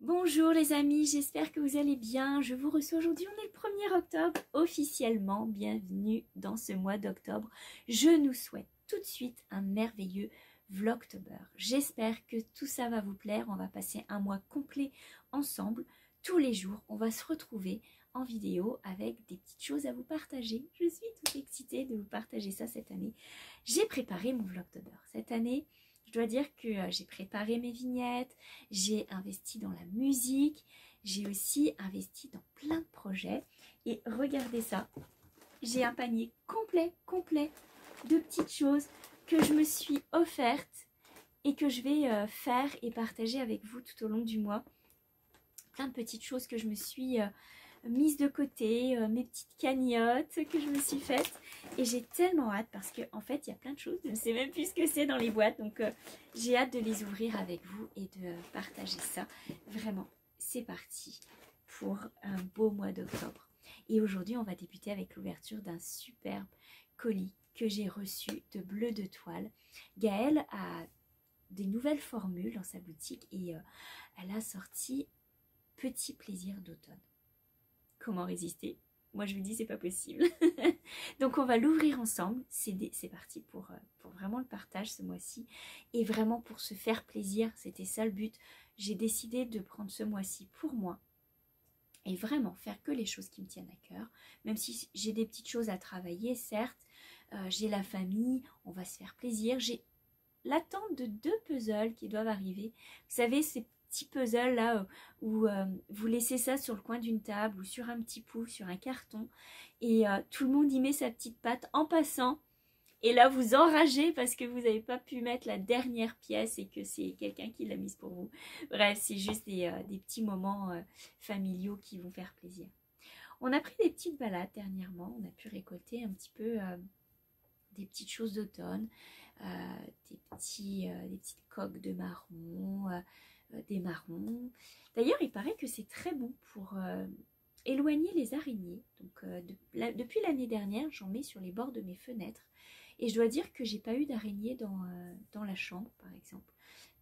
Bonjour les amis, j'espère que vous allez bien. Je vous reçois aujourd'hui, on est le 1er octobre, officiellement. Bienvenue dans ce mois d'octobre. Je nous souhaite tout de suite un merveilleux Vlogtober. J'espère que tout ça va vous plaire. On va passer un mois complet ensemble. Tous les jours, on va se retrouver en vidéo avec des petites choses à vous partager. Je suis toute excitée de vous partager ça cette année. J'ai préparé mon Vlogtober. Cette année, je dois dire que j'ai préparé mes vignettes, j'ai investi dans la musique, j'ai aussi investi dans plein de projets. Et regardez ça, j'ai un panier complet de petites choses que je me suis offertes et que je vais faire et partager avec vous tout au long du mois. Plein de petites choses que je me suis mise de côté, mes petites cagnottes que je me suis faites, et j'ai tellement hâte parce que en fait il y a plein de choses, je ne sais même plus ce que c'est dans les boîtes, donc j'ai hâte de les ouvrir avec vous et de partager ça. Vraiment, c'est parti pour un beau mois d'octobre. Et aujourd'hui on va débuter avec l'ouverture d'un superbe colis que j'ai reçu de Bleu de Toile. Gaëlle a des nouvelles formules dans sa boutique et elle a sorti Petit plaisir d'automne. Comment résister? Moi je vous dis c'est pas possible. Donc on va l'ouvrir ensemble. C'est parti pour vraiment le partage ce mois-ci. Et vraiment pour se faire plaisir, c'était ça le but. J'ai décidé de prendre ce mois-ci pour moi. Et vraiment faire que les choses qui me tiennent à cœur. Même si j'ai des petites choses à travailler, certes. J'ai la famille, on va se faire plaisir. J'ai l'attente de 2 puzzles qui doivent arriver. Vous savez, ces petits puzzles là où vous laissez ça sur le coin d'une table ou sur un petit pouf, sur un carton, et tout le monde y met sa petite patte en passant, et là vous enragez parce que vous n'avez pas pu mettre la dernière pièce et que c'est quelqu'un qui l'a mise pour vous. Bref, c'est juste des petits moments familiaux qui vont faire plaisir. On a pris des petites balades dernièrement, on a pu récolter un petit peu des petites choses d'automne, des petites coques de marron, des marrons. D'ailleurs, il paraît que c'est très bon pour éloigner les araignées. Donc, depuis l'année dernière, j'en mets sur les bords de mes fenêtres. Et je dois dire que j'ai pas eu d'araignées dans la chambre, par exemple.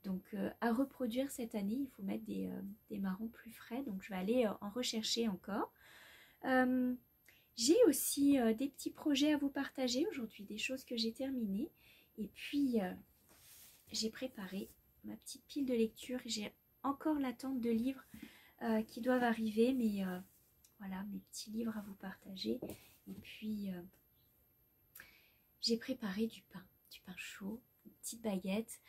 Donc, à reproduire cette année, il faut mettre des marrons plus frais. Donc, je vais aller en rechercher encore. J'ai aussi des petits projets à vous partager aujourd'hui, des choses que j'ai terminées. Et puis, j'ai préparé ma petite pile de lecture. J'ai encore l'attente de livres qui doivent arriver, mais voilà, mes petits livres à vous partager. Et puis, j'ai préparé du pain chaud, une petite baguette.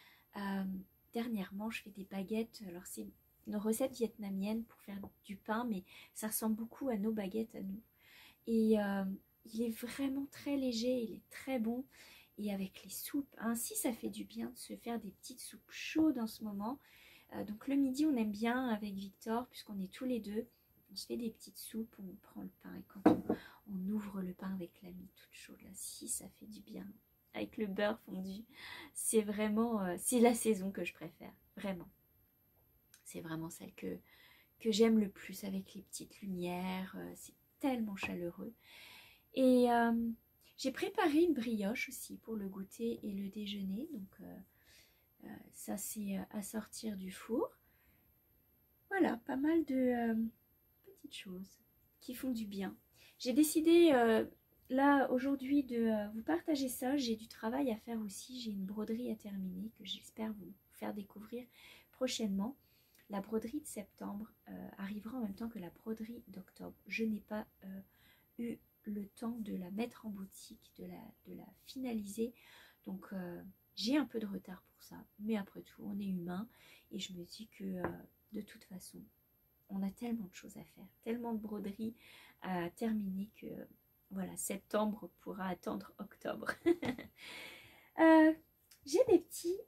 Dernièrement, je fais des baguettes. Alors, c'est une recette vietnamienne pour faire du pain, mais ça ressemble beaucoup à nos baguettes à nous. Et il est vraiment très léger, il est très bon. Et avec les soupes, ainsi ça fait du bien de se faire des petites soupes chaudes en ce moment. Donc le midi on aime bien avec Victor, puisqu'on est tous les deux. On se fait des petites soupes, on prend le pain et quand on ouvre le pain avec la mie toute chaude, là, si ça fait du bien. Avec le beurre fondu, c'est vraiment, c'est la saison que je préfère, vraiment. C'est vraiment celle que j'aime le plus, avec les petites lumières, c'est tellement chaleureux. Et j'ai préparé une brioche aussi pour le goûter et le déjeuner. Donc ça c'est à sortir du four. Voilà, pas mal de petites choses qui font du bien. J'ai décidé là aujourd'hui de vous partager ça. J'ai du travail à faire aussi. J'ai une broderie à terminer que j'espère vous faire découvrir prochainement. La broderie de septembre arrivera en même temps que la broderie d'octobre. Je n'ai pas eu le temps de la mettre en boutique, de la finaliser. Donc j'ai un peu de retard pour ça. Mais après tout, on est humain. Et je me dis que de toute façon, on a tellement de choses à faire. Tellement de broderies à terminer que voilà, septembre pourra attendre octobre. J'ai des petits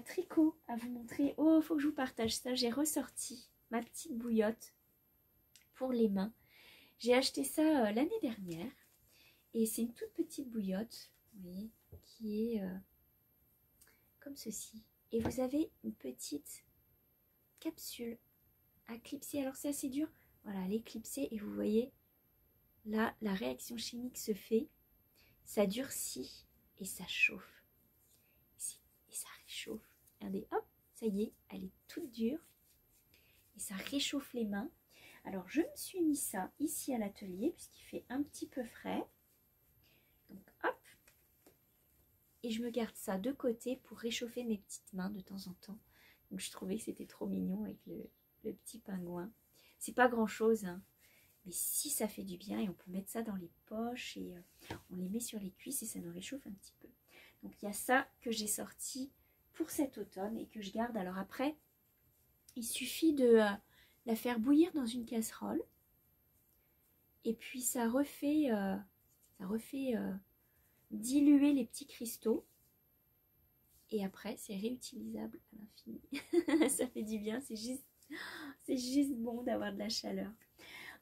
tricot à vous montrer. Oh, faut que je vous partage ça. J'ai ressorti ma petite bouillotte pour les mains. J'ai acheté ça l'année dernière. Et c'est une toute petite bouillotte, vous voyez, qui est comme ceci. Et vous avez une petite capsule à clipser. Alors c'est assez dur. Voilà, elle est clipsée et vous voyez, là, la réaction chimique se fait. Ça durcit et ça chauffe. Et ça réchauffe. Regardez, hop, ça y est, elle est toute dure. et ça réchauffe les mains. Alors je me suis mis ça ici à l'atelier puisqu'il fait un petit peu frais. Donc hop, et je me garde ça de côté pour réchauffer mes petites mains de temps en temps. Donc je trouvais que c'était trop mignon avec le petit pingouin. C'est pas grand chose, hein. Mais si ça fait du bien, et on peut mettre ça dans les poches et on les met sur les cuisses et ça nous réchauffe un petit peu. Donc il y a ça que j'ai sorti pour cet automne et que je garde. Alors après, il suffit de la faire bouillir dans une casserole et puis ça refait diluer les petits cristaux et après c'est réutilisable à l'infini. Ça fait du bien, c'est juste bon d'avoir de la chaleur.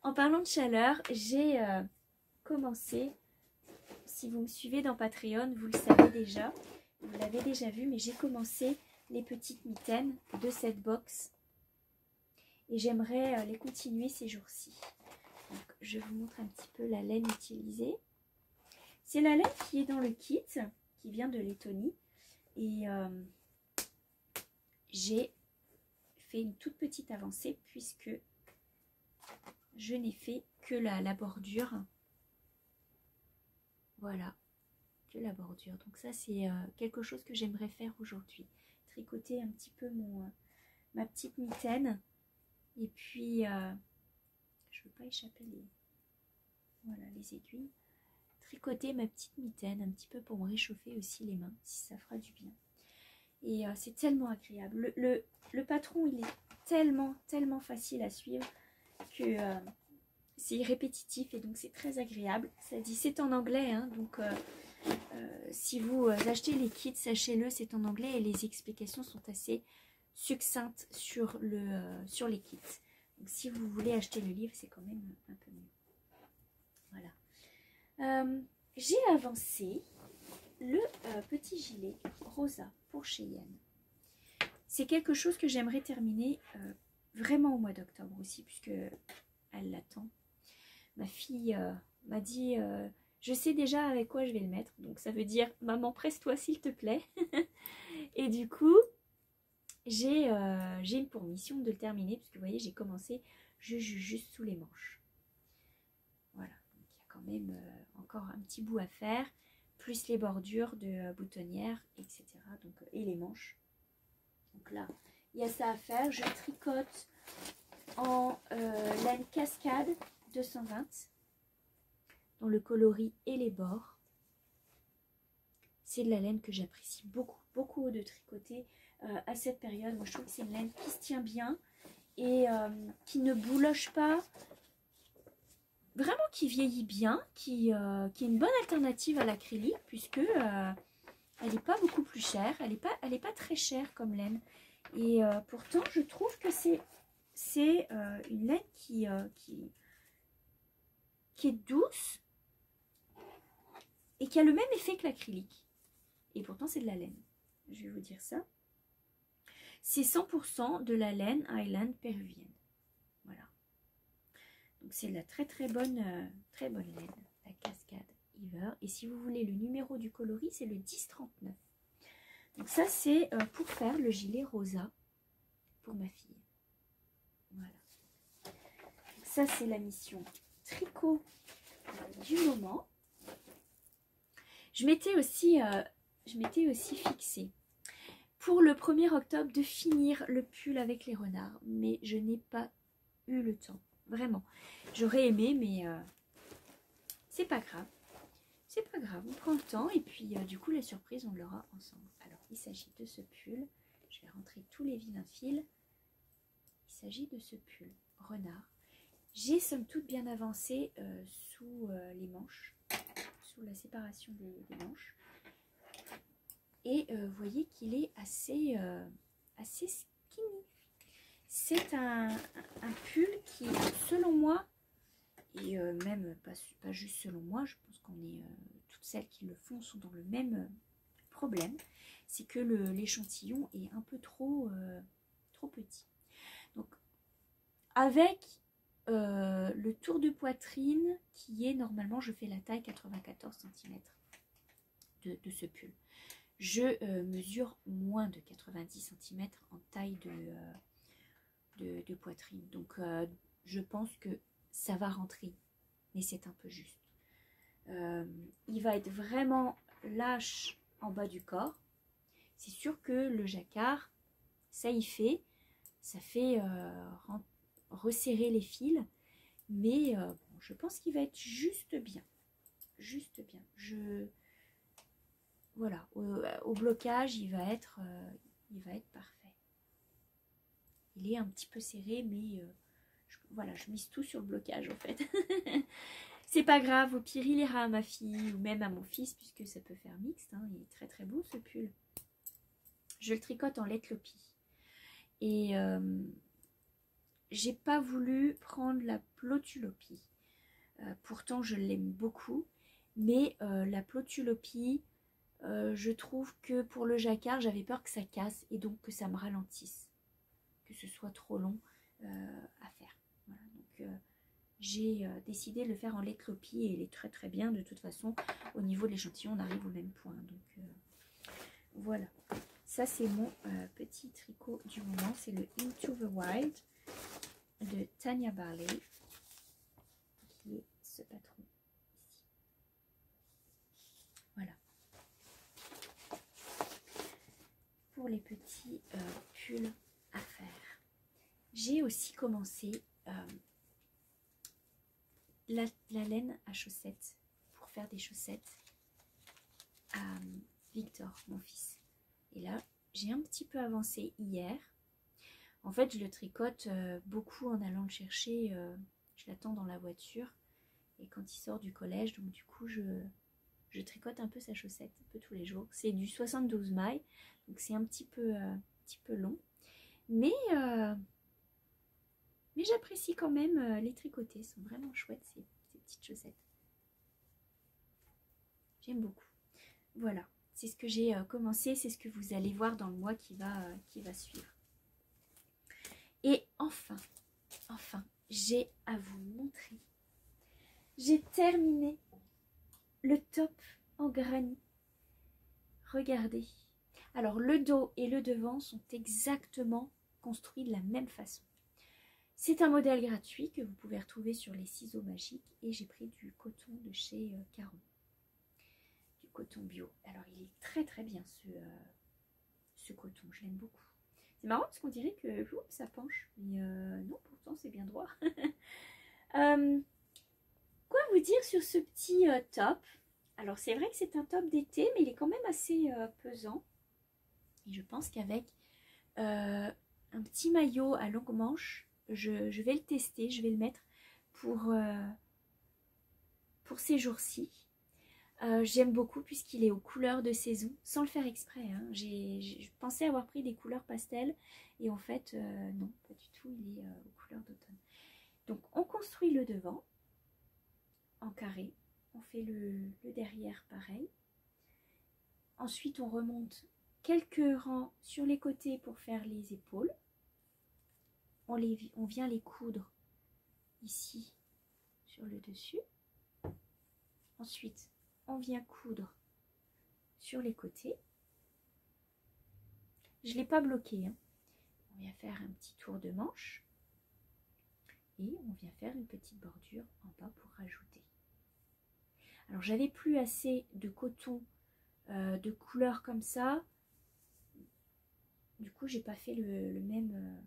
En parlant de chaleur, j'ai commencé, si vous me suivez dans Patreon, vous le savez déjà, vous l'avez déjà vu, mais j'ai commencé les petites mitaines de cette box et j'aimerais les continuer ces jours-ci. Donc, je vous montre un petit peu la laine utilisée. C'est la laine qui est dans le kit, qui vient de Lettonie, et j'ai fait une toute petite avancée puisque je n'ai fait que la bordure. Voilà, que la bordure. Donc ça, c'est quelque chose que j'aimerais faire aujourd'hui. Tricoter un petit peu ma petite mitaine. Et puis, je ne veux pas échapper les aiguilles. Tricoter ma petite mitaine un petit peu pour me réchauffer aussi les mains, si ça fera du bien. Et c'est tellement agréable. Le patron, il est tellement facile à suivre que c'est répétitif et donc c'est très agréable. Ça dit, c'est en anglais, hein, donc si vous achetez les kits, sachez-le, c'est en anglais et les explications sont assez succinctes sur les kits. Donc si vous voulez acheter le livre, c'est quand même un peu mieux. Voilà. J'ai avancé le petit gilet rosa pour Cheyenne. C'est quelque chose que j'aimerais terminer vraiment au mois d'octobre aussi, puisque elle l'attend. Ma fille m'a dit je sais déjà avec quoi je vais le mettre, donc ça veut dire maman presse-toi s'il te plaît. Et du coup j'ai pour mission de le terminer, puisque vous voyez j'ai commencé juste sous les manches. Voilà, donc il y a quand même encore un petit bout à faire, plus les bordures de boutonnières, etc. Donc, et les manches. Donc là, il y a ça à faire. Je tricote en laine cascade 220 dans le coloris et les bords. C'est de la laine que j'apprécie beaucoup de tricoter à cette période. Moi, je trouve que c'est une laine qui se tient bien et qui ne bouloche pas. Vraiment qui vieillit bien, qui est une bonne alternative à l'acrylique puisque elle n'est pas beaucoup plus chère, elle est pas très chère comme laine. Et pourtant, je trouve que c'est une laine qui est douce et qui a le même effet que l'acrylique. Et pourtant, c'est de la laine. Je vais vous dire ça. C'est 100% de la laine Highland péruvienne. Voilà. Donc, c'est de la très bonne laine, la Cascade Ever. Et si vous voulez le numéro du coloris, c'est le 1039. Donc ça, c'est pour faire le gilet rosa pour ma fille. Voilà. Donc ça, c'est la mission tricot du moment. Je m'étais aussi fixée pour le 1er octobre de finir le pull avec les renards. Mais je n'ai pas eu le temps. Vraiment. J'aurais aimé, mais c'est pas grave. C'est pas grave, on prend le temps et puis du coup la surprise on l'aura ensemble. Alors il s'agit de ce pull, je vais rentrer tous les vilains fils. Il s'agit de ce pull renard. J'ai somme toute bien avancé sous les manches, sous la séparation des manches. Et vous voyez qu'il est assez skinny. C'est un pull qui, selon moi, et même pas juste selon moi, je pense qu'on est toutes celles qui le font sont dans le même problème, c'est que l'échantillon est un peu trop petit. Donc avec le tour de poitrine qui est normalement, je fais la taille 94 cm de ce pull. Je mesure moins de 90 cm en taille de poitrine. Donc je pense que ça va rentrer, mais c'est un peu juste. Il va être vraiment lâche en bas du corps. C'est sûr que le jacquard, ça fait resserrer les fils, mais bon, je pense qu'il va être juste bien. Juste bien. Voilà, au blocage, il va être parfait. Il est un petit peu serré, mais voilà, je mise tout sur le blocage en fait. C'est pas grave, au pire il ira à ma fille ou même à mon fils, puisque ça peut faire mixte, hein. Il est très très beau ce pull. Je le tricote en Letlopi. Et j'ai pas voulu prendre la Plotulopie. Pourtant je l'aime beaucoup, mais la Plotulopie, je trouve que pour le jacquard, j'avais peur que ça casse et donc que ça me ralentisse, que ce soit trop long à faire. Voilà, donc j'ai décidé de le faire en Letlopi et il est très très bien. De toute façon, au niveau de l'échantillon, on arrive au même point. Donc voilà, ça c'est mon petit tricot du moment. C'est le Into the Wild de Tanya Barley, qui est ce patron ici. Voilà. Pour les petits pulls à faire. J'ai aussi commencé la laine à chaussettes pour faire des chaussettes à Victor, mon fils. Et là, j'ai un petit peu avancé hier. En fait, je le tricote beaucoup en allant le chercher. Je l'attends dans la voiture. Et quand il sort du collège, donc du coup, je tricote un peu sa chaussette, un peu tous les jours. C'est du 72 mailles, donc c'est un petit peu long. Mais j'apprécie quand même les tricoter. Elles sont vraiment chouettes, ces petites chaussettes. J'aime beaucoup. Voilà, c'est ce que j'ai commencé, c'est ce que vous allez voir dans le mois qui va suivre. Et enfin, j'ai à vous montrer. J'ai terminé le top en granit. Regardez. Alors, le dos et le devant sont exactement construits de la même façon. C'est un modèle gratuit que vous pouvez retrouver sur les ciseaux magiques. Et j'ai pris du coton de chez Caron. Du coton bio. Alors, il est très très bien ce coton. Je l'aime beaucoup. C'est marrant parce qu'on dirait que ça penche. Mais non, pourtant, c'est bien droit. Quoi vous dire sur ce petit top? Alors c'est vrai que c'est un top d'été, mais il est quand même assez pesant. Et je pense qu'avec un petit maillot à longue manche, je vais le tester, je vais le mettre pour ces jours-ci. J'aime beaucoup puisqu'il est aux couleurs de saison, sans le faire exprès. Hein. Je pensais avoir pris des couleurs pastel et en fait, non, pas du tout, il est aux couleurs d'automne. Donc on construit le devant en carré. On fait le derrière pareil. Ensuite, on remonte quelques rangs sur les côtés pour faire les épaules. On vient les coudre ici sur le dessus. Ensuite, on vient coudre sur les côtés. Je ne l'ai pas bloqué. Hein. On vient faire un petit tour de manche. Et on vient faire une petite bordure en bas pour rajouter. Alors, j'avais plus assez de coton de couleur comme ça. Du coup, j'ai pas fait le même.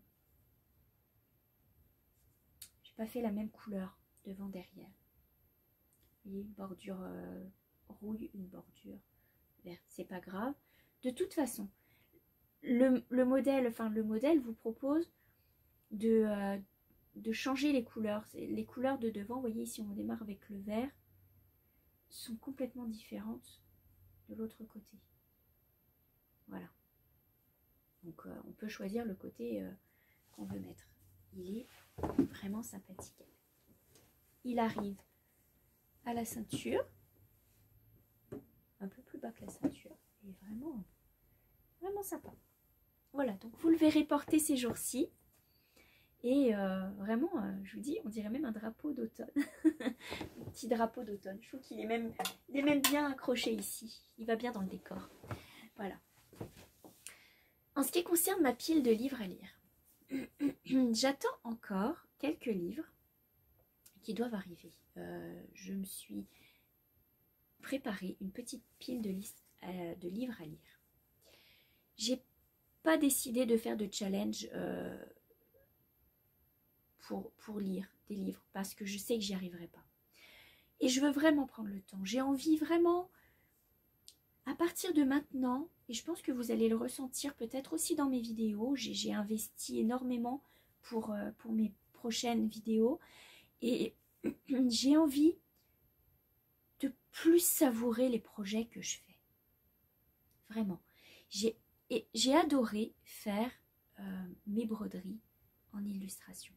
J'ai pas fait la même couleur devant derrière. Vous voyez, une bordure rouille, une bordure verte. C'est pas grave. De toute façon, le modèle vous propose de changer les couleurs. Les couleurs de devant, vous voyez ici, on démarre avec le vert, sont complètement différentes de l'autre côté. Voilà. Donc on peut choisir le côté qu'on veut mettre. Il est vraiment sympathique. Il arrive à la ceinture, un peu plus bas que la ceinture, et vraiment, vraiment sympa. Voilà, donc vous le verrez porter ces jours-ci. Et vraiment, je vous dis, on dirait même un drapeau d'automne. Un petit drapeau d'automne. Je trouve qu'il est même bien accroché ici. Il va bien dans le décor. Voilà. En ce qui concerne ma pile de livres à lire, j'attends encore quelques livres qui doivent arriver. Je me suis préparé une petite pile de livres à lire. J'ai pas décidé de faire de challenge pour lire des livres parce que je sais que j'y arriverai pas. Et je veux vraiment prendre le temps. J'ai envie vraiment, à partir de maintenant, et je pense que vous allez le ressentir peut-être aussi dans mes vidéos, j'ai investi énormément pour mes prochaines vidéos et j'ai envie de plus savourer les projets que je fais. Vraiment. J'ai adoré faire mes broderies en illustration.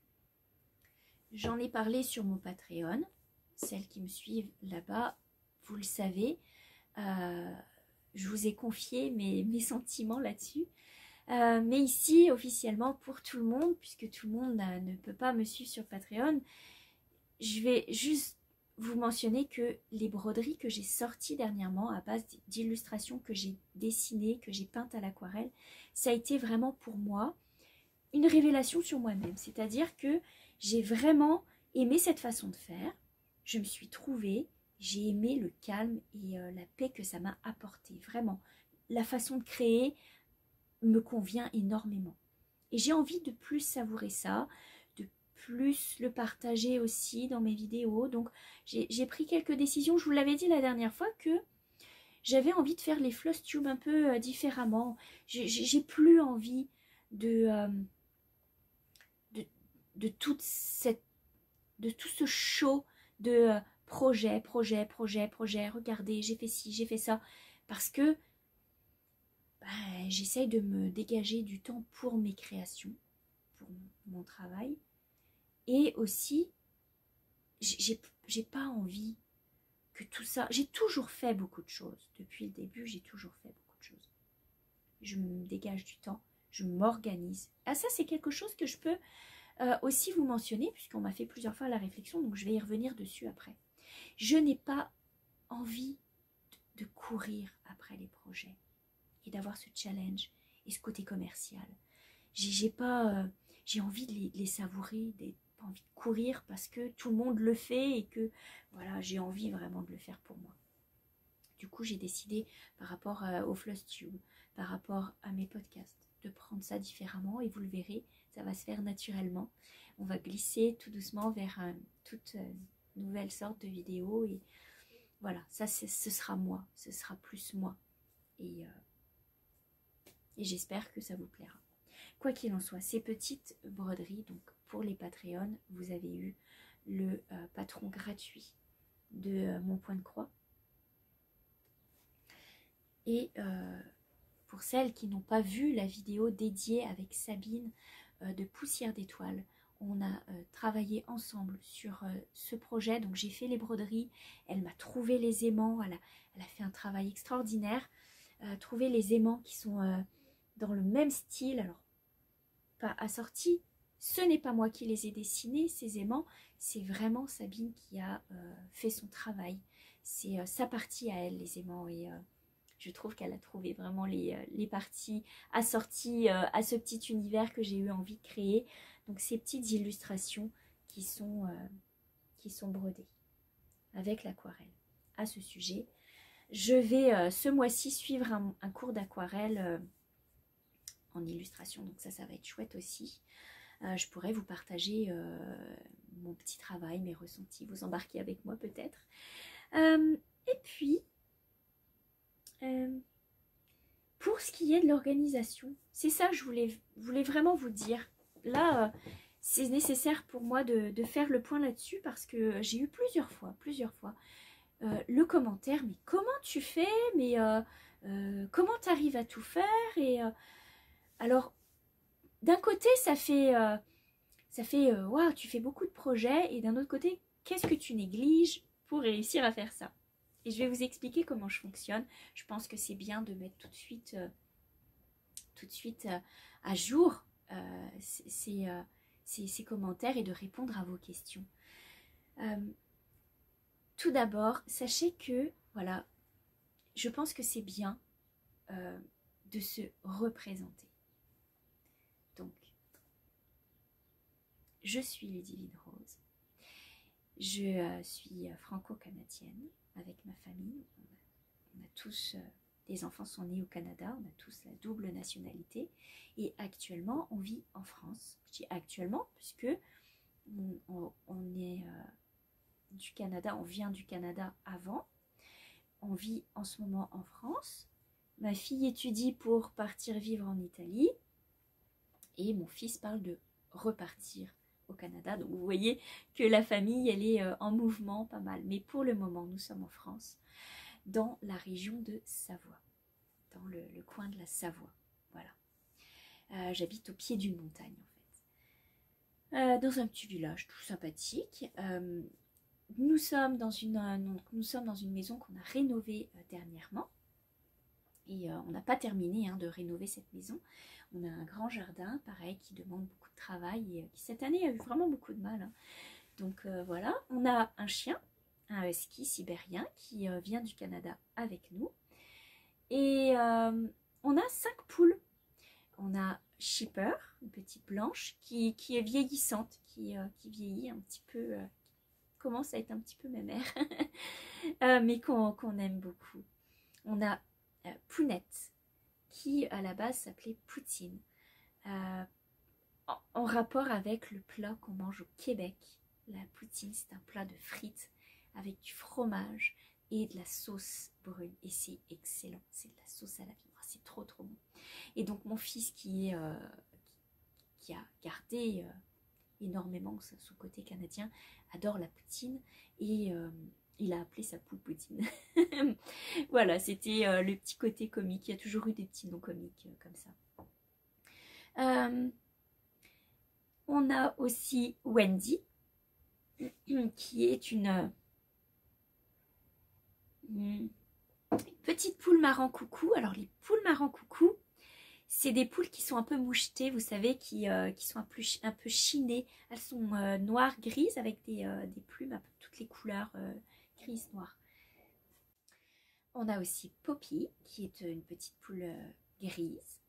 J'en ai parlé sur mon Patreon. Celles qui me suivent là-bas, vous le savez. Je vous ai confié mes sentiments là-dessus. Mais ici, officiellement, pour tout le monde, puisque tout le monde ne peut pas me suivre sur Patreon, je vais juste vous mentionner que les broderies que j'ai sorties dernièrement à base d'illustrations que j'ai dessinées, que j'ai peintes à l'aquarelle, ça a été vraiment pour moi une révélation sur moi-même. C'est-à-dire que j'ai vraiment aimé cette façon de faire. Je me suis trouvée, j'ai aimé le calme et la paix que ça m'a apporté. Vraiment, la façon de créer me convient énormément. Et j'ai envie de plus savourer ça, de plus le partager aussi dans mes vidéos. Donc j'ai pris quelques décisions. Je vous l'avais dit la dernière fois que j'avais envie de faire les floss tubes un peu différemment. J'ai plus envie de tout ce show de projet. Regardez, j'ai fait ci, j'ai fait ça. Parce que j'essaye de me dégager du temps pour mes créations, pour mon travail. Et aussi, j'ai pas envie que tout ça... J'ai toujours fait beaucoup de choses. Depuis le début, j'ai toujours fait beaucoup de choses. Je me dégage du temps, je m'organise. Ah, ça, c'est quelque chose que je peux aussi vous mentionner, puisqu'on m'a fait plusieurs fois la réflexion, donc je vais y revenir dessus après. Je n'ai pas envie de courir après les projets et d'avoir ce challenge et ce côté commercial. J'ai envie de les savourer, pas envie de courir parce que tout le monde le fait et que voilà, j'ai envie vraiment de le faire pour moi. Du coup, j'ai décidé par rapport au Floss Tube, par rapport à mes podcasts, de prendre ça différemment et vous le verrez, ça va se faire naturellement. On va glisser tout doucement vers toute nouvelle sorte de vidéo et voilà, ça ce sera moi, ce sera plus moi et j'espère que ça vous plaira. Quoi qu'il en soit, ces petites broderies, donc pour les Patreons, vous avez eu le patron gratuit de mon point de croix. Et pour celles qui n'ont pas vu la vidéo dédiée avec Sabine de Poussière d'étoiles, on a travaillé ensemble sur ce projet. Donc j'ai fait les broderies, elle m'a trouvé les aimants, elle a fait un travail extraordinaire, trouver les aimants qui sont dans le même style, alors pas assortis. Ce n'est pas moi qui les ai dessinés, ces aimants, c'est vraiment Sabine qui a fait son travail. C'est sa partie à elle, les aimants, et je trouve qu'elle a trouvé vraiment les parties assorties à ce petit univers que j'ai eu envie de créer. Donc ces petites illustrations qui sont brodées avec l'aquarelle. À ce sujet, je vais ce mois-ci suivre un cours d'aquarelle en illustration, donc ça va être chouette aussi. Je pourrais vous partager mon petit travail, mes ressentis, vous embarquer avec moi peut-être. Et puis, pour ce qui est de l'organisation, c'est ça que je voulais vraiment vous dire. Là, c'est nécessaire pour moi de faire le point là-dessus parce que j'ai eu plusieurs fois le commentaire, mais comment tu fais, mais comment tu arrives à tout faire et alors, d'un côté, ça fait waouh, tu fais beaucoup de projets, et d'un autre côté, qu'est-ce que tu négliges pour réussir à faire ça? Et je vais vous expliquer comment je fonctionne. Je pense que c'est bien de mettre tout de suite à jour ces commentaires et de répondre à vos questions. Tout d'abord, sachez que, voilà, je pense que c'est bien de se représenter. Donc, je suis Ludivine Rose. Je suis franco-canadienne avec ma famille. On a tous, les enfants sont nés au Canada, on a tous la double nationalité. Et actuellement, on vit en France. Je dis actuellement, puisque on est du Canada, on vient du Canada avant. On vit en ce moment en France. Ma fille étudie pour partir vivre en Italie. Et mon fils parle de repartir au Canada. Donc vous voyez que la famille, elle est en mouvement pas mal. Mais pour le moment, nous sommes en France, dans la région de Savoie, dans le coin de la Savoie. Voilà. J'habite au pied d'une montagne en fait. Dans un petit village tout sympathique. Nous sommes dans une maison qu'on a rénovée dernièrement. Et on n'a pas terminé de rénover cette maison. On a un grand jardin, pareil, qui demande beaucoup de travail et qui cette année a eu vraiment beaucoup de mal. Donc voilà, on a un chien, un husky sibérien qui vient du Canada avec nous. Et on a 5 poules. On a Shipper, une petite blanche, qui est vieillissante, qui vieillit un petit peu, commence à être un petit peu mémère, mais qu'on aime beaucoup. On a Pounette, qui à la base s'appelait Poutine, en rapport avec le plat qu'on mange au Québec. La poutine, c'est un plat de frites avec du fromage et de la sauce brune, et c'est excellent, c'est de la sauce à la viande, c'est trop trop bon. Et donc mon fils qui a gardé énormément son côté canadien, adore la poutine, et il a appelé sa poule Poutine. Voilà, c'était le petit côté comique. Il y a toujours eu des petits noms comiques comme ça. On a aussi Wendy, qui est une petite poule marron coucou. Alors les poules marron coucou, c'est des poules qui sont un peu mouchetées, vous savez, qui sont un peu chinées. Elles sont noires, grises, avec des plumes un peu toutes les couleurs grise, noire. On a aussi Poppy, qui est une petite poule grise,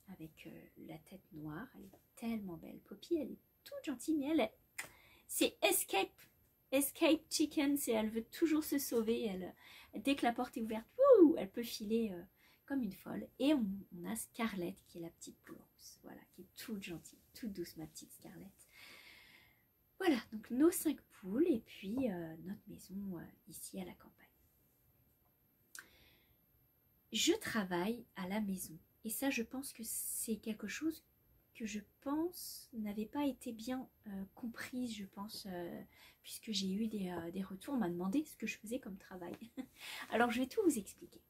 avec la tête noire. Elle est tellement belle. Poppy, elle est toute gentille, mais c'est Escape Chicken. Elle veut toujours se sauver. Dès que la porte est ouverte, elle peut filer comme une folle. Et on a Scarlett, qui est la petite poule rousse. Voilà, qui est toute gentille, toute douce, ma petite Scarlett. Voilà, donc nos 5 poules et puis notre maison ici à la campagne. Je travaille à la maison et ça, je pense que c'est quelque chose que je pense n'avait pas été bien comprise, je pense, puisque j'ai eu des retours. On m'a demandé ce que je faisais comme travail. Alors, je vais tout vous expliquer.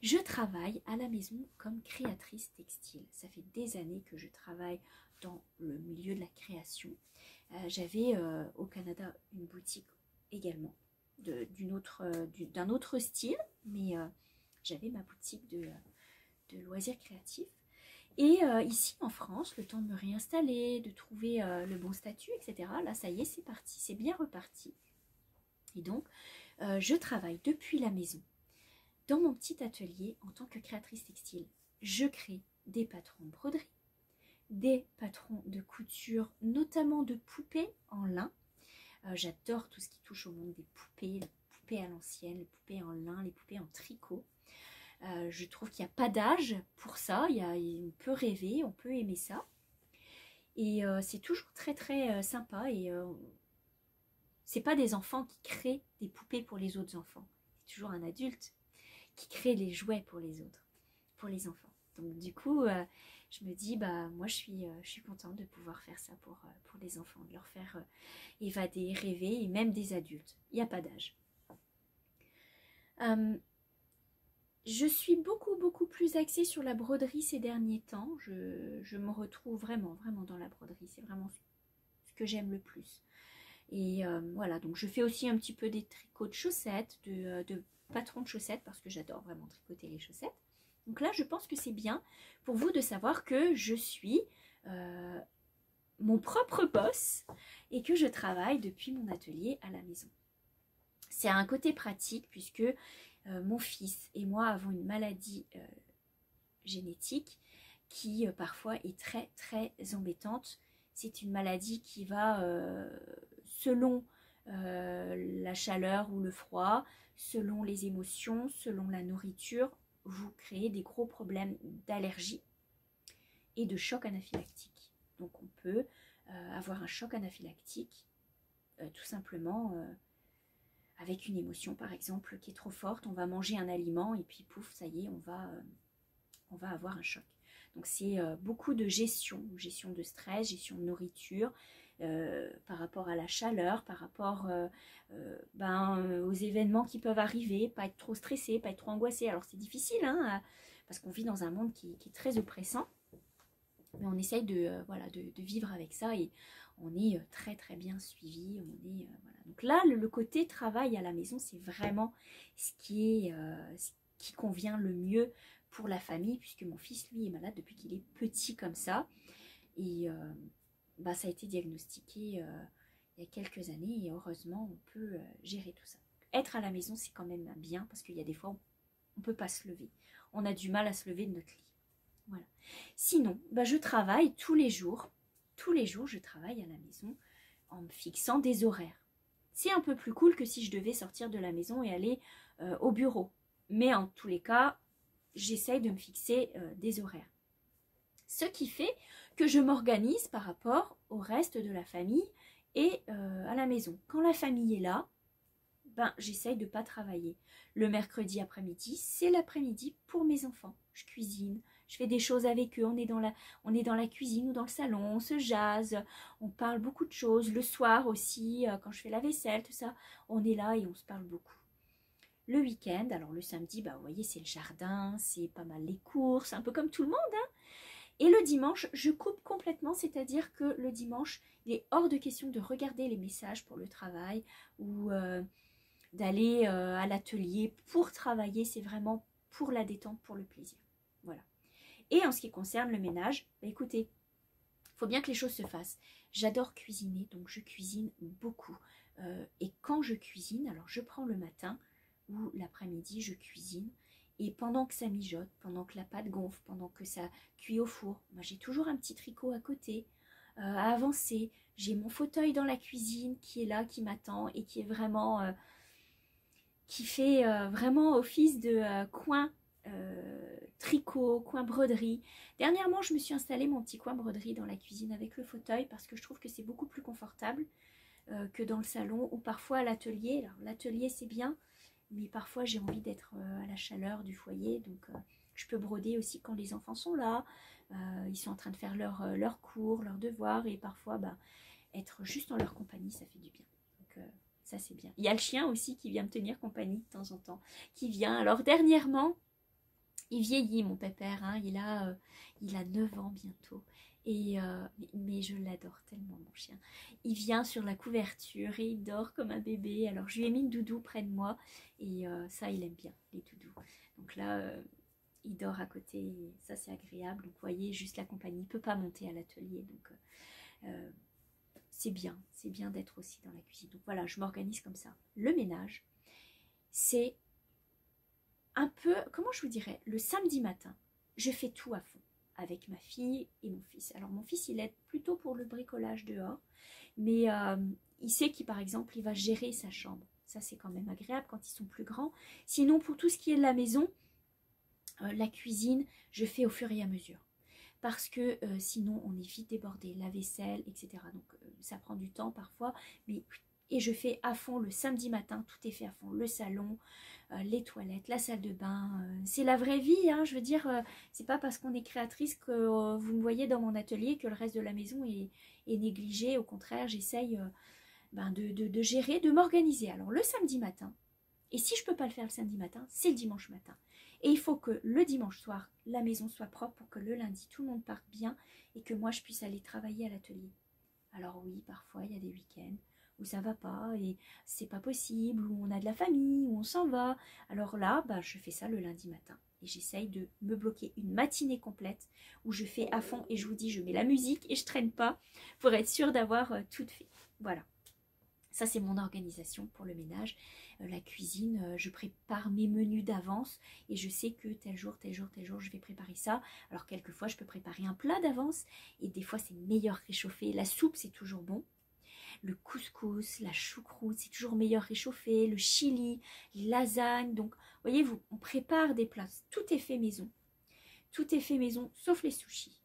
Je travaille à la maison comme créatrice textile. Ça fait des années que je travaille dans le milieu de la création. J'avais au Canada une boutique également d'un autre style, mais j'avais ma boutique de loisirs créatifs. Et ici en France, le temps de me réinstaller, de trouver le bon statut, etc. Là, ça y est, c'est parti, c'est bien reparti. Et donc, je travaille depuis la maison dans mon petit atelier en tant que créatrice textile. Je crée des patrons de broderie, des patrons de couture, notamment de poupées en lin. J'adore tout ce qui touche au monde des poupées, les poupées à l'ancienne, les poupées en lin, les poupées en tricot. Je trouve qu'il n'y a pas d'âge pour ça, on peut rêver, on peut aimer ça. Et c'est toujours très très sympa. Et c'est pas des enfants qui créent des poupées pour les autres enfants. C'est toujours un adulte qui crée les jouets pour les autres, pour les enfants. Donc du coup, je me dis, moi je suis contente de pouvoir faire ça pour les enfants, de leur faire évader, rêver, et même des adultes. Il n'y a pas d'âge. Je suis beaucoup plus axée sur la broderie ces derniers temps. Je me retrouve vraiment dans la broderie. C'est vraiment ce que j'aime le plus. Et voilà, donc je fais aussi un petit peu des tricots de chaussettes, de patrons de chaussettes, parce que j'adore vraiment tricoter les chaussettes. Donc là, je pense que c'est bien pour vous de savoir que je suis mon propre boss et que je travaille depuis mon atelier à la maison. C'est un côté pratique puisque mon fils et moi avons une maladie génétique qui parfois est très embêtante, C'est une maladie qui va, selon la chaleur ou le froid, selon les émotions, selon la nourriture, vous créer des gros problèmes d'allergie et de choc anaphylactique. Donc on peut avoir un choc anaphylactique tout simplement avec une émotion par exemple qui est trop forte. On va manger un aliment et puis pouf, ça y est, on va avoir un choc. Donc c'est beaucoup de gestion de stress, gestion de nourriture, par rapport à la chaleur, par rapport aux événements qui peuvent arriver, pas être trop stressé, pas être trop angoissé. Alors c'est difficile, hein, parce qu'on vit dans un monde qui est très oppressant, mais on essaye de vivre avec ça et on est très très bien suivi. Voilà. Donc là, le côté travail à la maison, c'est vraiment ce qui convient le mieux pour la famille, puisque mon fils, lui, est malade depuis qu'il est petit comme ça. Et ça a été diagnostiqué il y a quelques années et heureusement, on peut gérer tout ça. Être à la maison, c'est quand même bien parce qu'il y a des fois où on ne peut pas se lever. On a du mal à se lever de notre lit. Voilà. Sinon, je travaille tous les jours. Tous les jours, je travaille à la maison en me fixant des horaires. C'est un peu plus cool que si je devais sortir de la maison et aller au bureau. Mais en tous les cas, j'essaye de me fixer des horaires. Ce qui fait que je m'organise par rapport au reste de la famille et à la maison. Quand la famille est là, j'essaye de ne pas travailler. Le mercredi après-midi, c'est l'après-midi pour mes enfants. Je cuisine, je fais des choses avec eux. On est dans la cuisine ou dans le salon, on se jase, on parle beaucoup de choses. Le soir aussi, quand je fais la vaisselle, tout ça, on est là et on se parle beaucoup. Le week-end, alors le samedi, vous voyez, c'est le jardin, c'est pas mal les courses, un peu comme tout le monde, hein. Et le dimanche, je coupe complètement, c'est-à-dire que le dimanche, il est hors de question de regarder les messages pour le travail ou d'aller à l'atelier pour travailler. C'est vraiment pour la détente, pour le plaisir. Voilà. Et en ce qui concerne le ménage, écoutez, il faut bien que les choses se fassent. J'adore cuisiner, donc je cuisine beaucoup. Et quand je cuisine, alors je prends le matin ou l'après-midi, je cuisine. Et pendant que ça mijote, pendant que la pâte gonfle, pendant que ça cuit au four, j'ai toujours un petit tricot à côté à avancer. J'ai mon fauteuil dans la cuisine qui est là, qui m'attend et qui est vraiment, qui fait vraiment office de coin tricot, coin broderie. Dernièrement, je me suis installé mon petit coin broderie dans la cuisine avec le fauteuil parce que je trouve que c'est beaucoup plus confortable que dans le salon ou parfois à l'atelier. Alors l'atelier c'est bien, mais parfois j'ai envie d'être à la chaleur du foyer, donc je peux broder aussi quand les enfants sont là, ils sont en train de faire leurs cours, leurs devoirs, et parfois être juste en leur compagnie, ça fait du bien. Donc ça c'est bien. Il y a le chien aussi qui vient me tenir compagnie de temps en temps, qui vient. Alors dernièrement, il vieillit mon pépère, hein, il a 9 ans bientôt. Mais je l'adore tellement mon chien. Il vient sur la couverture et il dort comme un bébé. Alors je lui ai mis une doudou près de moi et ça il aime bien les doudous. Donc là il dort à côté et ça c'est agréable. Donc vous voyez, juste la compagnie, il ne peut pas monter à l'atelier. Donc c'est bien d'être aussi dans la cuisine. Donc voilà, je m'organise comme ça. Le ménage, c'est un peu, comment je vous dirais, le samedi matin, je fais tout à fond avec ma fille et mon fils. Alors mon fils, il aide plutôt pour le bricolage dehors, mais il sait qu'il, par exemple, il va gérer sa chambre. Ça, c'est quand même agréable quand ils sont plus grands. Sinon, pour tout ce qui est de la maison, la cuisine, je fais au fur et à mesure. Parce que sinon, on est vite débordé, la vaisselle, etc. Donc, ça prend du temps parfois, mais... Et je fais à fond le samedi matin, tout est fait à fond. Le salon, les toilettes, la salle de bain. C'est la vraie vie, hein, je veux dire, c'est pas parce qu'on est créatrice que vous me voyez dans mon atelier que le reste de la maison est négligé. Au contraire, j'essaye de gérer, de m'organiser. Alors le samedi matin, et si je peux pas le faire le samedi matin, c'est le dimanche matin. Et il faut que le dimanche soir, la maison soit propre pour que le lundi, tout le monde parte bien et que moi, je puisse aller travailler à l'atelier. Alors oui, parfois, il y a des week-ends où ça va pas et c'est pas possible, où on a de la famille, où on s'en va. Alors là, je fais ça le lundi matin et j'essaye de me bloquer une matinée complète où je fais à fond et je vous dis, je mets la musique et je traîne pas pour être sûre d'avoir tout fait. Voilà. Ça, c'est mon organisation pour le ménage. La cuisine, je prépare mes menus d'avance et je sais que tel jour, tel jour, tel jour, je vais préparer ça. Alors, quelquefois, je peux préparer un plat d'avance et des fois, c'est meilleur réchauffé. La soupe, c'est toujours bon. Le couscous, la choucroute, c'est toujours meilleur réchauffé. Le chili, les lasagnes. Donc, voyez-vous, on prépare des plats. Tout est fait maison. Tout est fait maison, sauf les sushis.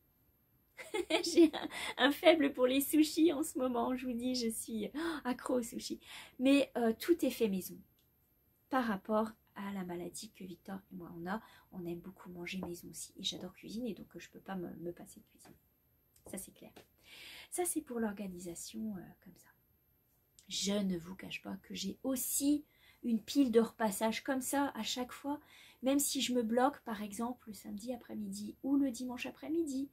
J'ai un faible pour les sushis en ce moment, je vous dis, je suis accro aux sushis. Mais tout est fait maison. Par rapport à la maladie que Victor et moi on aime beaucoup manger maison aussi. Et j'adore cuisiner, donc je ne peux pas me passer de cuisine. Ça c'est clair. Ça c'est pour l'organisation comme ça. Je ne vous cache pas que j'ai aussi une pile de repassage comme ça à chaque fois. Même si je me bloque par exemple le samedi après-midi ou le dimanche après-midi.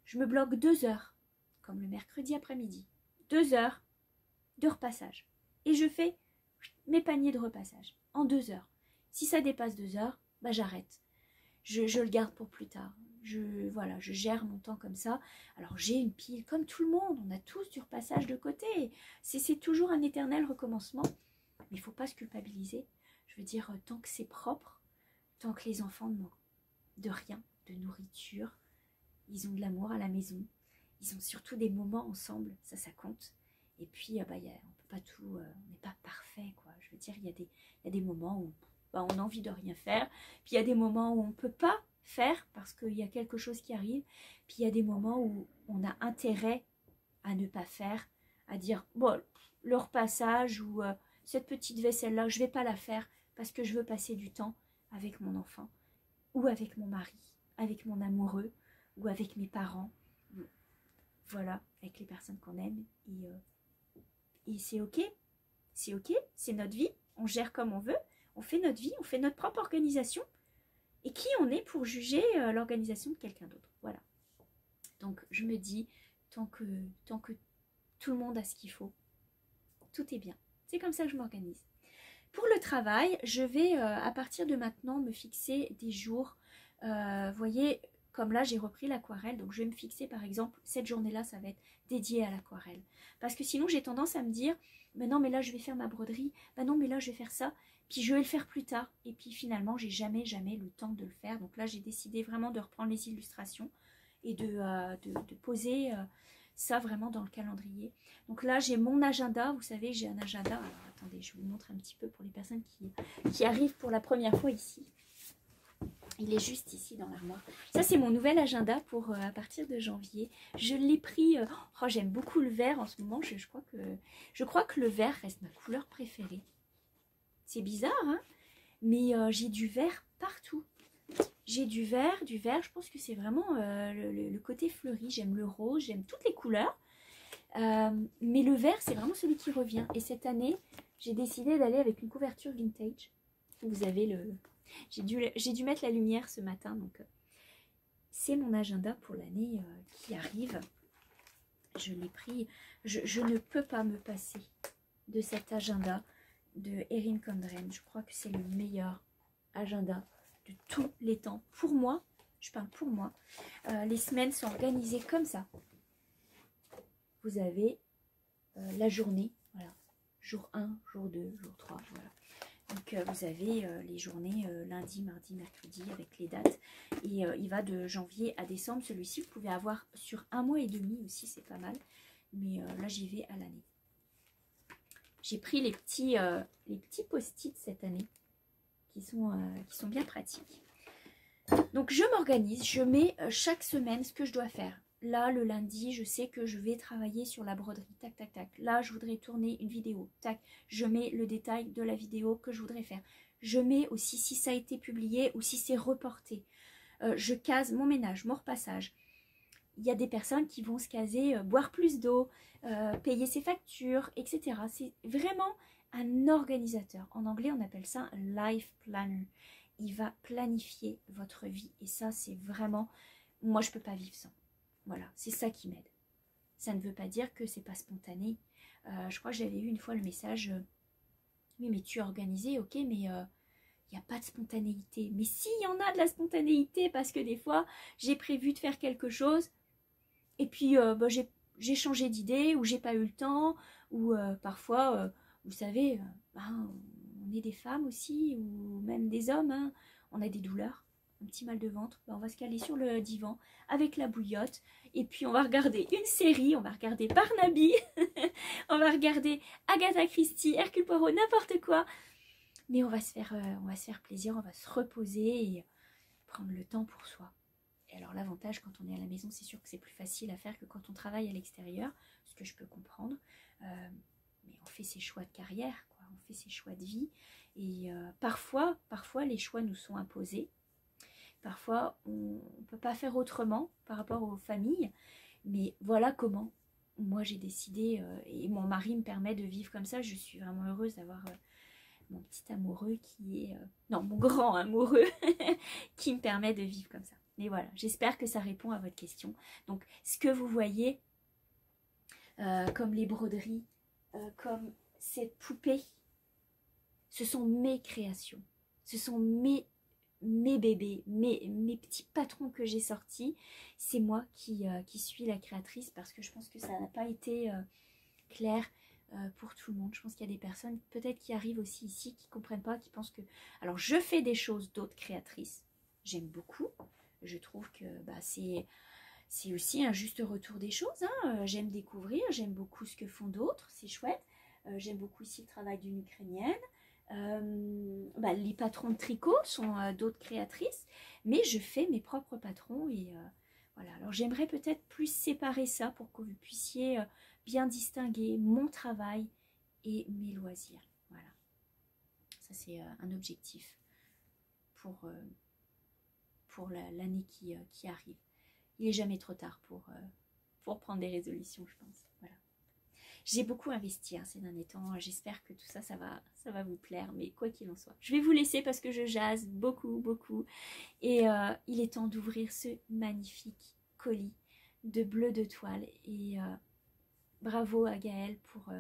Je me bloque 2 heures, comme le mercredi après-midi. 2 heures de repassage. Et je fais mes paniers de repassage en 2 heures. Si ça dépasse 2 heures, bah j'arrête. Je le garde pour plus tard. Voilà, je gère mon temps comme ça. Alors j'ai une pile comme tout le monde. On a tous du repassage de côté. C'est toujours un éternel recommencement. Mais il ne faut pas se culpabiliser. Je veux dire, tant que c'est propre, tant que les enfants ne manquent de rien, de nourriture, ils ont de l'amour à la maison. Ils ont surtout des moments ensemble. Ça compte. Et puis, on peut pas tout... on n'est pas parfait, quoi. Je veux dire, il y a des moments où on a envie de rien faire. Puis, il y a des moments où on ne peut pas faire parce qu'il y a quelque chose qui arrive. Puis, il y a des moments où on a intérêt à ne pas faire. À dire, bon, le repassage ou cette petite vaisselle-là, je ne vais pas la faire parce que je veux passer du temps avec mon enfant ou avec mon mari, avec mon amoureux, ou avec mes parents, voilà, avec les personnes qu'on aime, et c'est ok, c'est notre vie, on gère comme on veut, on fait notre vie, on fait notre propre organisation, et qui on est pour juger l'organisation de quelqu'un d'autre, voilà. Donc je me dis, tant que tout le monde a ce qu'il faut, tout est bien, c'est comme ça que je m'organise. Pour le travail, je vais à partir de maintenant me fixer des jours, voyez, comme là, j'ai repris l'aquarelle, donc je vais me fixer par exemple, cette journée-là, ça va être dédié à l'aquarelle. Parce que sinon, j'ai tendance à me dire, ben non, mais là, je vais faire ma broderie, ben non, mais là, je vais faire ça, puis je vais le faire plus tard. Et puis finalement, j'ai jamais le temps de le faire. Donc là, j'ai décidé vraiment de reprendre les illustrations et de poser ça vraiment dans le calendrier. Donc là, j'ai mon agenda, vous savez, j'ai un agenda. Alors attendez, je vous montre un petit peu pour les personnes qui arrivent pour la première fois ici. Il est juste ici dans l'armoire. Ça, c'est mon nouvel agenda pour à partir de janvier. Je l'ai pris... oh, j'aime beaucoup le vert en ce moment. Je crois que le vert reste ma couleur préférée. C'est bizarre, hein? Mais j'ai du vert partout. J'ai du vert. Je pense que c'est vraiment le côté fleuri. J'aime le rose, j'aime toutes les couleurs. Mais le vert, c'est vraiment celui qui revient. Et cette année, j'ai décidé d'aller avec une couverture vintage. Vous avez le... J'ai dû mettre la lumière ce matin, donc c'est mon agenda pour l'année qui arrive. Je l'ai pris. Je ne peux pas me passer de cet agenda de Erin Condren. Je crois que c'est le meilleur agenda de tous les temps. Pour moi, je parle pour moi. Les semaines sont organisées comme ça. Vous avez la journée, voilà. Jour 1, jour 2, jour 3, voilà. Donc vous avez les journées lundi, mardi, mercredi avec les dates. Et il va de janvier à décembre. Celui-ci, vous pouvez avoir sur 1 mois et demi aussi, c'est pas mal. Mais là, j'y vais à l'année. J'ai pris les petits post-it cette année qui sont bien pratiques. Donc je m'organise, je mets chaque semaine ce que je dois faire. Là, le lundi, je sais que je vais travailler sur la broderie. Tac, tac, tac. Là, je voudrais tourner une vidéo. Tac. Je mets le détail de la vidéo que je voudrais faire. Je mets aussi si ça a été publié ou si c'est reporté. Je case mon ménage, mon repassage. Il y a des personnes qui vont se caser, boire plus d'eau, payer ses factures, etc. C'est vraiment un organisateur. En anglais, on appelle ça un life planner. Il va planifier votre vie. Et ça, c'est vraiment... Moi, je ne peux pas vivre sans. Voilà, c'est ça qui m'aide. Ça ne veut pas dire que c'est pas spontané. Je crois que j'avais eu une fois le message oui, mais tu es organisé, ok, mais il n'y a pas de spontanéité. Mais si, il y en a de la spontanéité, parce que des fois, j'ai prévu de faire quelque chose, et puis j'ai changé d'idée, ou j'ai pas eu le temps, ou parfois, vous savez, ben, on est des femmes aussi, ou même des hommes, hein, on a des douleurs, un petit mal de ventre, ben, on va se caler sur le divan avec la bouillotte, et puis on va regarder une série, on va regarder Barnaby, on va regarder Agatha Christie, Hercule Poirot, n'importe quoi, mais on va se faire plaisir, on va se reposer et prendre le temps pour soi. Et alors l'avantage quand on est à la maison, c'est sûr que c'est plus facile à faire que quand on travaille à l'extérieur, ce que je peux comprendre. Mais on fait ses choix de carrière, quoi. On fait ses choix de vie. Et parfois, les choix nous sont imposés. Parfois, on ne peut pas faire autrement par rapport aux familles. Mais voilà comment moi j'ai décidé, et mon mari me permet de vivre comme ça. Je suis vraiment heureuse d'avoir mon petit amoureux qui est... non, mon grand amoureux qui me permet de vivre comme ça. Mais voilà, j'espère que ça répond à votre question. Donc, ce que vous voyez, comme les broderies, comme cette poupée, ce sont mes créations. Ce sont mes bébés, mes petits patrons que j'ai sortis. C'est moi qui suis la créatrice parce que je pense que ça n'a pas été clair pour tout le monde. Je pense qu'il y a des personnes peut-être qui arrivent aussi ici, qui ne comprennent pas, qui pensent que... Alors, je fais des choses d'autres créatrices. J'aime beaucoup. Je trouve que bah, c'est aussi un juste retour des choses. Hein. J'aime découvrir, j'aime beaucoup ce que font d'autres, c'est chouette. J'aime beaucoup ici le travail d'une Ukrainienne. Bah, les patrons de tricot sont d'autres créatrices, mais je fais mes propres patrons et voilà. Alors j'aimerais peut-être plus séparer ça pour que vous puissiez bien distinguer mon travail et mes loisirs. Voilà, ça c'est un objectif pour l'année qui arrive. Il n'est jamais trop tard pour prendre des résolutions, je pense. Voilà. J'ai beaucoup investi ces derniers temps. J'espère que tout ça, ça va vous plaire. Mais quoi qu'il en soit, je vais vous laisser parce que je jase beaucoup, beaucoup. Et il est temps d'ouvrir ce magnifique colis de bleu de toile. Et bravo à Gaëlle pour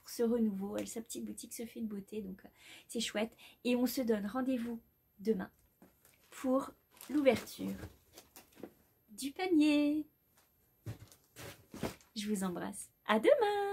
ce renouveau. Sa petite boutique se fait une beauté, donc c'est chouette. Et on se donne rendez-vous demain pour l'ouverture du panier. Je vous embrasse. À demain!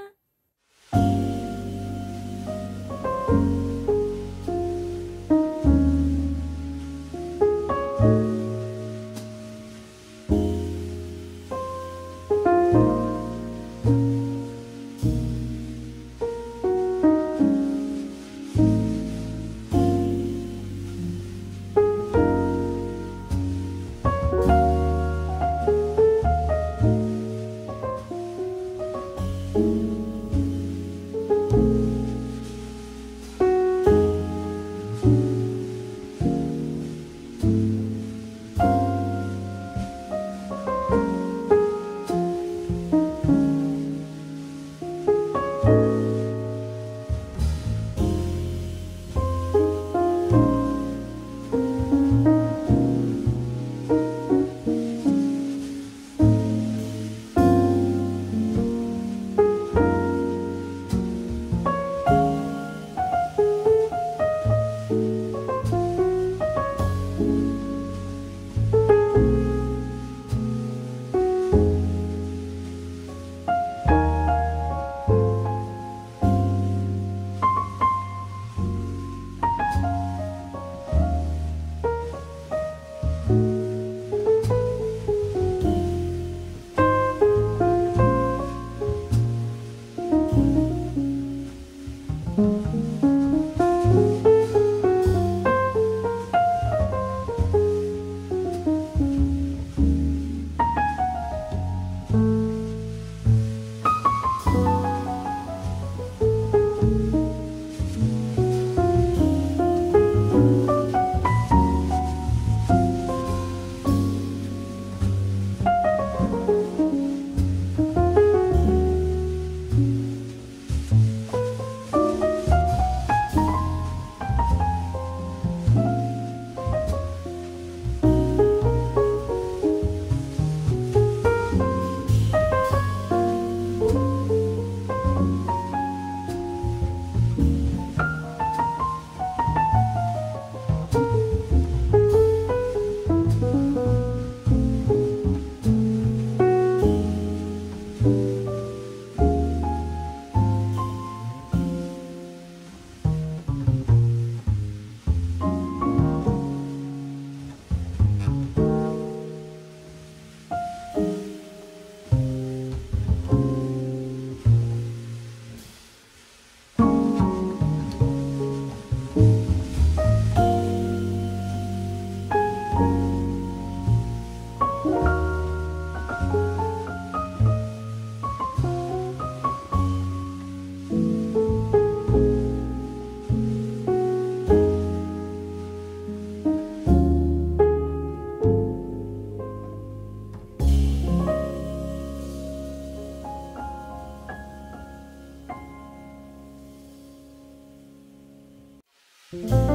vous.